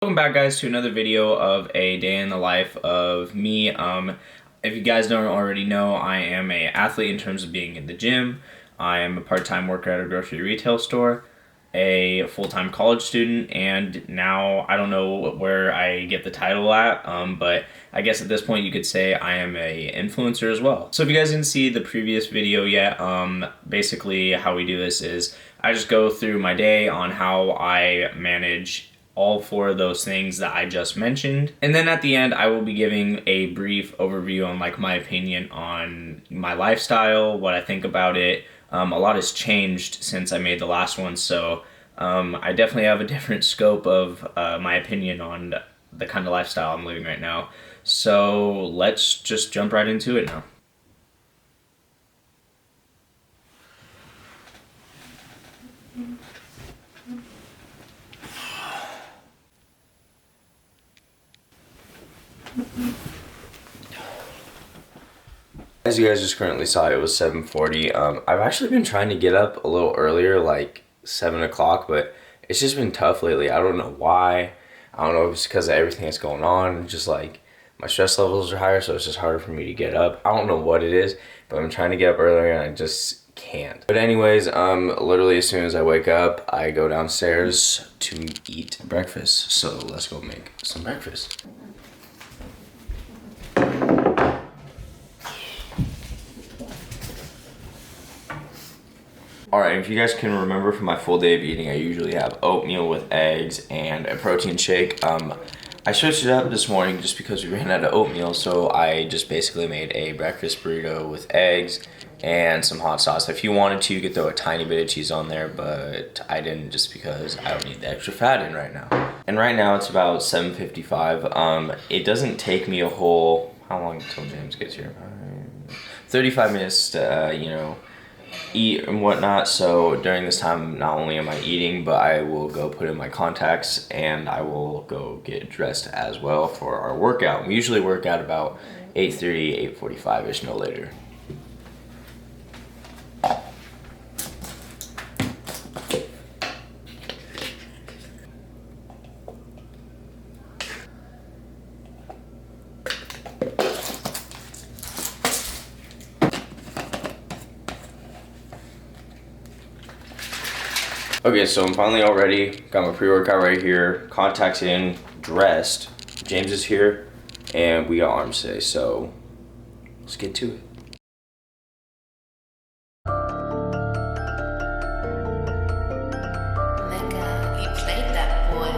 Welcome back, guys, to another video of a day in the life of me. If you guys don't already know, I am an athlete in terms of being in the gym. I am a part-time worker at a grocery retail store, a full-time college student, and now I don't know where I get the title at, but I guess at this point you could say I am a influencer as well. So if you guys didn't see the previous video yet, basically how we do this is I just go through my day on how I manage all four of those things that I just mentioned. And then at the end, I will be giving a brief overview on my opinion on my lifestyle, what I think about it. A lot has changed since I made the last one, so I definitely have a different scope of my opinion on the kind of lifestyle I'm living right now. So let's just jump right into it now. As you guys just currently saw, it was 7:40. I've actually been trying to get up a little earlier, like 7 o'clock, but it's just been tough lately. I don't know why. I don't know if it's because of everything that's going on. Just like my stress levels are higher, so it's just harder for me to get up. I don't know what it is, but I'm trying to get up earlier and I just can't. But anyways, literally as soon as I wake up, I go downstairs to eat breakfast. So let's go make some breakfast. Alright, if you guys can remember from my full day of eating, I usually have oatmeal with eggs and a protein shake. I switched it up this morning just because we ran out of oatmeal, so I just basically made a breakfast burrito with eggs and some hot sauce. If you wanted to, you could throw a tiny bit of cheese on there, but I didn't just because I don't need the extra fat in right now. And right now it's about 7:55. It doesn't take me a whole, how long until James gets here? 35 minutes to, eat and whatnot. So during this time, not only am I eating, but I will go put in my contacts and I will go get dressed as well for our workout. We usually work out about 8:30, 8:45ish, no later. Okay, so I'm finally all ready. Got my pre-workout right here, contacts in, dressed. James is here, and we got arms today, so let's get to it. Nigga, you played that boy.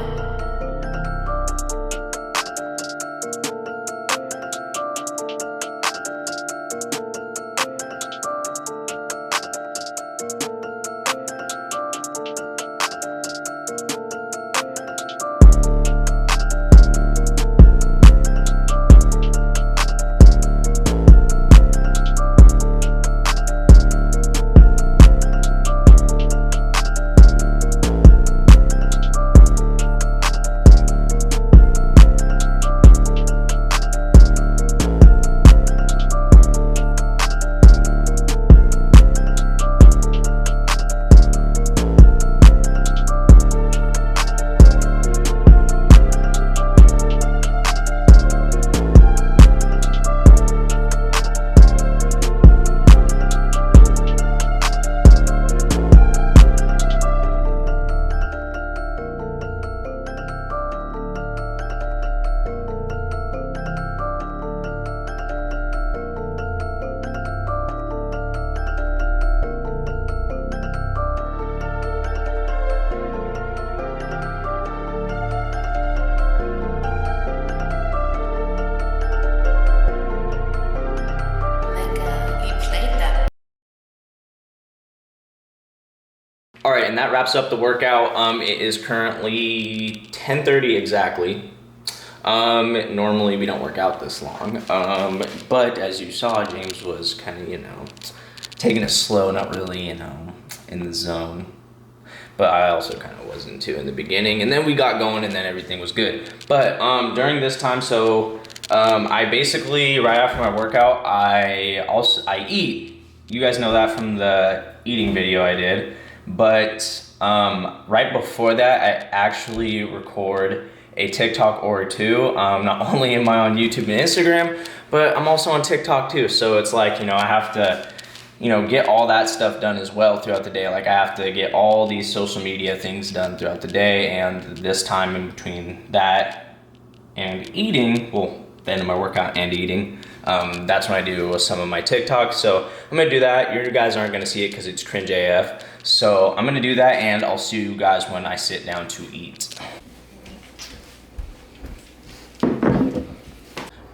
All right, and that wraps up the workout. It is currently 10:30 exactly. Normally we don't work out this long, but as you saw, James was kind of, taking it slow, not really, in the zone. But I also kind of wasn't too in the beginning, and then we got going, and then everything was good. But during this time, I basically, right after my workout, I eat. You guys know that from the eating video I did. But right before that, I actually record a TikTok or two. Not only am I on YouTube and Instagram, but I'm also on TikTok too. So it's like, I have to, get all that stuff done as well throughout the day. Like I have to get all these social media things done throughout the day, and this time in between that and eating, well, the end of my workout and eating, that's when I do some of my TikToks. So I'm gonna do that. You guys aren't gonna see it because it's cringe AF. So I'm gonna do that, and I'll see you guys when I sit down to eat.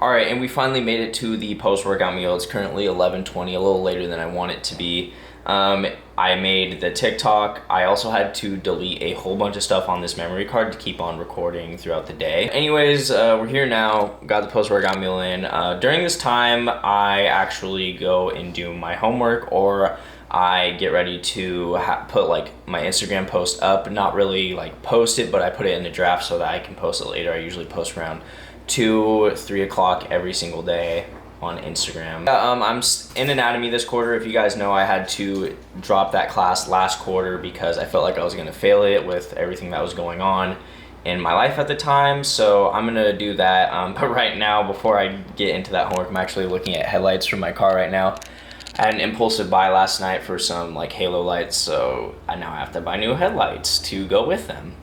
All right, and we finally made it to the post-workout meal. It's currently 11:20, a little later than I want it to be. I made the TikTok. I also had to delete a whole bunch of stuff on this memory card to keep on recording throughout the day. Anyways, we're here now, got the post-workout meal in. During this time, I actually go and do my homework, or I get ready to put like my Instagram post up. Not really like post it, but I put it in the draft so that I can post it later. I usually post around 2, 3 o'clock every single day on Instagram. I'm in anatomy this quarter. If you guys know, I had to drop that class last quarter because I felt like I was gonna fail it with everything that was going on in my life at the time. So I'm gonna do that. But right now, before I get into that homework, I'm actually looking at headlights from my car right now. I had an impulsive buy last night for some like halo lights, so I now have to buy new headlights to go with them.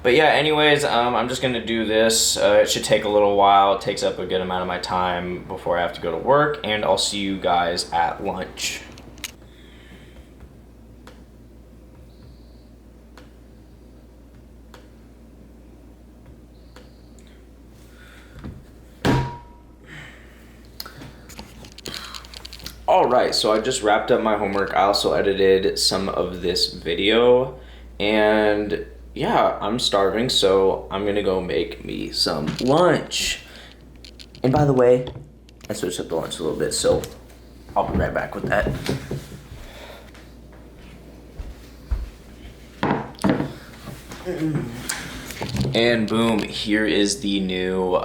But yeah, anyways, I'm just gonna do this. It should take a little while. It takes up a good amount of my time before I have to go to work, and I'll see you guys at lunch. Alright, so I just wrapped up my homework. I also edited some of this video, and yeah, I'm starving, so I'm gonna go make me some lunch. And by the way, I switched up the lunch a little bit, so I'll be right back with that. And boom, here is the new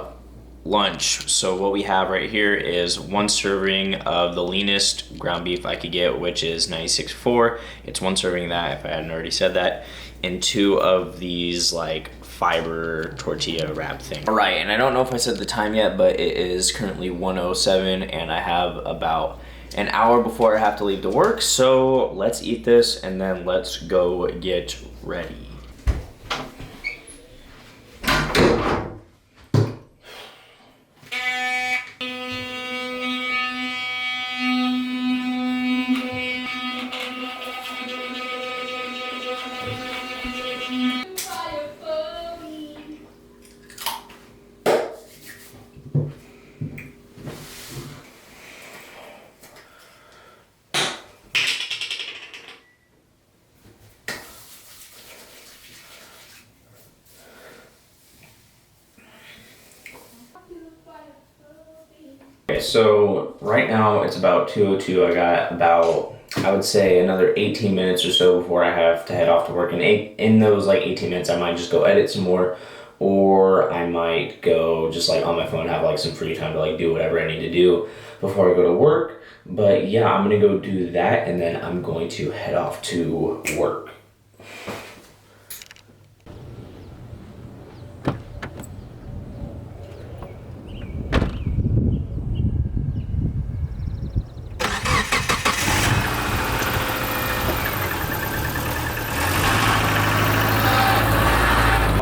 lunch. So what we have right here is 1 serving of the leanest ground beef I could get, which is 96.4. It's 1 serving of that, if I hadn't already said that, and 2 of these like fiber tortilla wrap thing. All right, and I don't know if I said the time yet, but it is currently 1:07, and I have about an hour before I have to leave to work. So let's eat this, and then let's go get ready. Okay, so right now it's about 2:02. I got about, I would say, another 18 minutes or so before I have to head off to work. And in those like 18 minutes, I might just go edit some more, or I might go just like on my phone, have like some free time to like do whatever I need to do before I go to work. But yeah, I'm gonna go do that, and then I'm going to head off to work.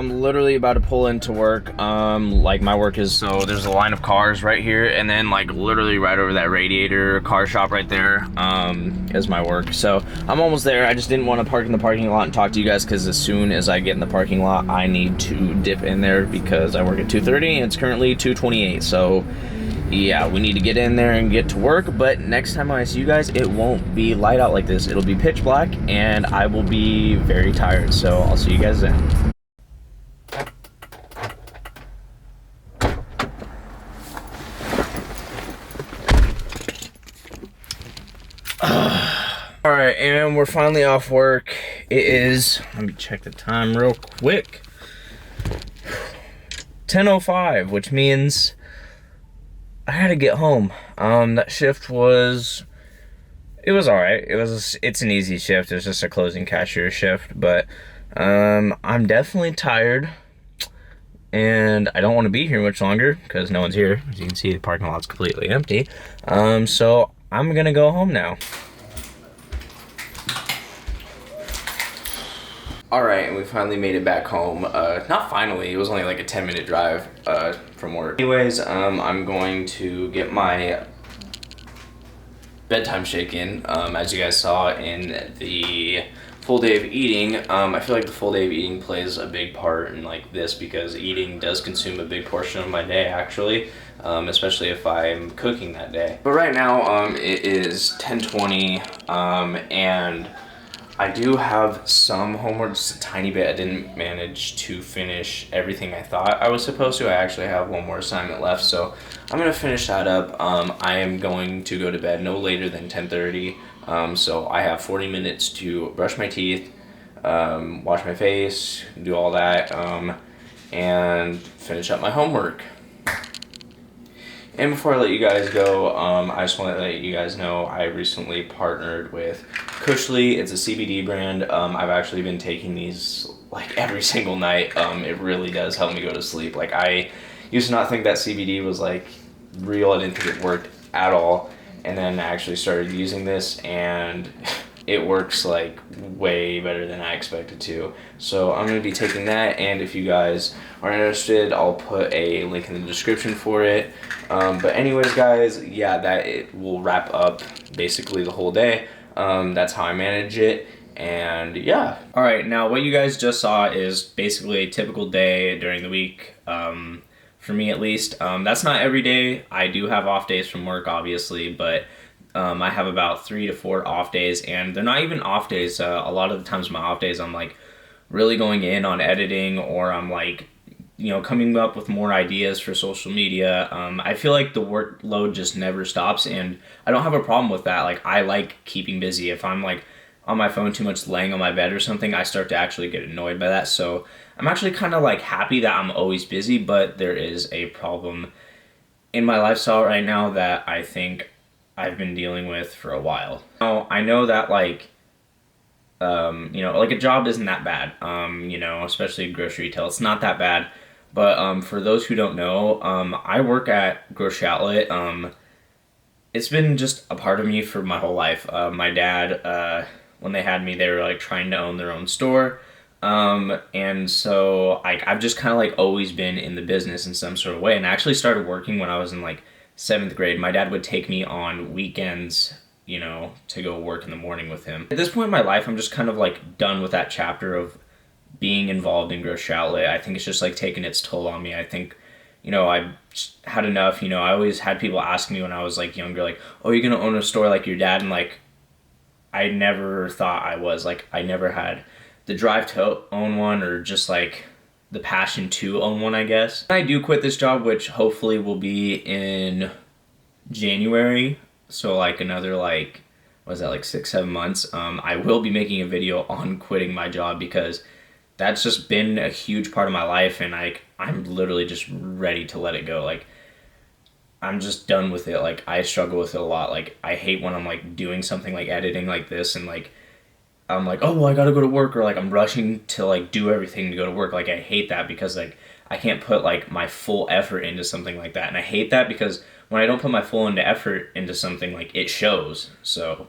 Literally about to pull into work. Like my work is, so there's a line of cars right here, and then like literally right over that radiator car shop right there is my work. So I'm almost there. I just didn't want to park in the parking lot and talk to you guys, because as soon as I get in the parking lot, I need to dip in there because I work at 2:30 and it's currently 2:28. So yeah, we need to get in there and get to work. But next time I see you guys, it won't be light out like this. It'll be pitch black, and I will be very tired. So I'll see you guys then. All right, and we're finally off work. It is, let me check the time real quick, 10:05, which means I had to get home. That shift was, it was all right. It's an easy shift. It's just a closing cashier shift, but I'm definitely tired. and I don't want to be here much longer because no one's here. As you can see, the parking lot's completely empty. So I'm gonna go home now. Alright, and we finally made it back home. Not finally, it was only like a 10-minute drive from work. Anyways, I'm going to get my bedtime shake in. As you guys saw in the full day of eating, I feel like the full day of eating plays a big part in like this because eating does consume a big portion of my day actually, especially if I'm cooking that day. But right now, it is 10:20, and I do have some homework, just a tiny bit. I didn't manage to finish everything I thought I was supposed to. I actually have one more assignment left, so I'm gonna finish that up. I am going to go to bed no later than 10:30, so I have 40 minutes to brush my teeth, wash my face, do all that, and finish up my homework. And before I let you guys go, I just want to let you guys know I recently partnered with Cushly. It's a CBD brand. I've actually been taking these like every single night. It really does help me go to sleep. Like I used to not think that CBD was like real. I didn't think it worked at all. And then I actually started using this and it works like way better than I expected to. So I'm going to be taking that, and if you guys are interested, I'll put a link in the description for it. But anyways guys, yeah, that it will wrap up basically the whole day. That's how I manage it, and yeah. Alright, now what you guys just saw is basically a typical day during the week, for me at least. That's not every day. I do have off days from work obviously, but I have about 3 to 4 off days, and they're not even off days. A lot of the times my off days I'm like really going in on editing, or I'm like, you know, coming up with more ideas for social media. I feel like the workload just never stops, and I don't have a problem with that. Like I like keeping busy. If I'm like on my phone too much laying on my bed or something, I start to actually get annoyed by that. So I'm actually kind of like happy that I'm always busy, but there is a problem in my lifestyle right now that I think I've been dealing with for a while. Now, I know that like, you know, like a job isn't that bad, you know, especially grocery retail, it's not that bad. But for those who don't know, I work at grocery outlet. It's been just a part of me for my whole life. My dad, when they had me, they were like trying to own their own store. And so I've just kind of like always been in the business in some sort of way. And I actually started working when I was in like 7th grade. My dad would take me on weekends, you know, to go work in the morning with him. At this point in my life, I'm just kind of like done with that chapter of being involved in grocery outlet. I think it's just like taking its toll on me. I think, you know, I had enough. You know, I always had people ask me when I was like younger, like, oh, you're gonna own a store like your dad? And like, I never thought I was. Like, I never had the drive to own one, or just like the passion to own one, I guess. I do quit this job, which hopefully will be in January. So like another like, what is that, like 6-7 months. I will be making a video on quitting my job because that's just been a huge part of my life, and I'm literally just ready to let it go. Like I'm just done with it. Like I struggle with it a lot. Like I hate when I'm like doing something like editing like this, and like I'm like, oh, well, I gotta go to work, or like I'm rushing to like do everything to go to work. Like I hate that because like I can't put like my full effort into something like that. And I hate that because when I don't put my full effort into something, like it shows. So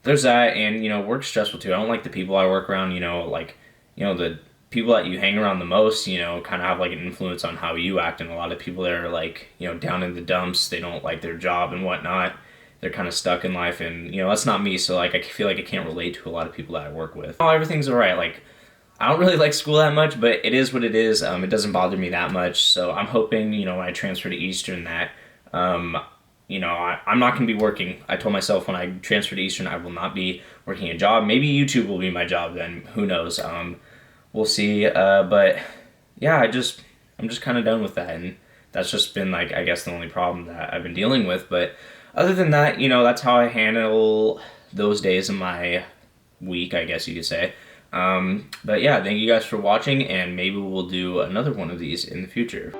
there's that. And you know, work's stressful too. I don't like the people I work around. You know, like, you know, the people that you hang around the most, you know, kind of have like an influence on how you act. And a lot of people that are like, you know, down in the dumps, they don't like their job and whatnot. They're kind of stuck in life, and you know, that's not me. So like I feel like I can't relate to a lot of people that I work with. Oh, everything's all right. Like I don't really like school that much, but it is what it is. It doesn't bother me that much. So I'm hoping, you know, when I transfer to Eastern that, you know, I'm not going to be working. I told myself when I transfer to Eastern, I will not be working a job. Maybe YouTube will be my job then. Who knows? We'll see. But yeah, I'm just kind of done with that. And that's just been like, I guess, the only problem that I've been dealing with. But other than that, you know, that's how I handle those days in my week, I guess you could say. But yeah, thank you guys for watching, and maybe we'll do another one of these in the future.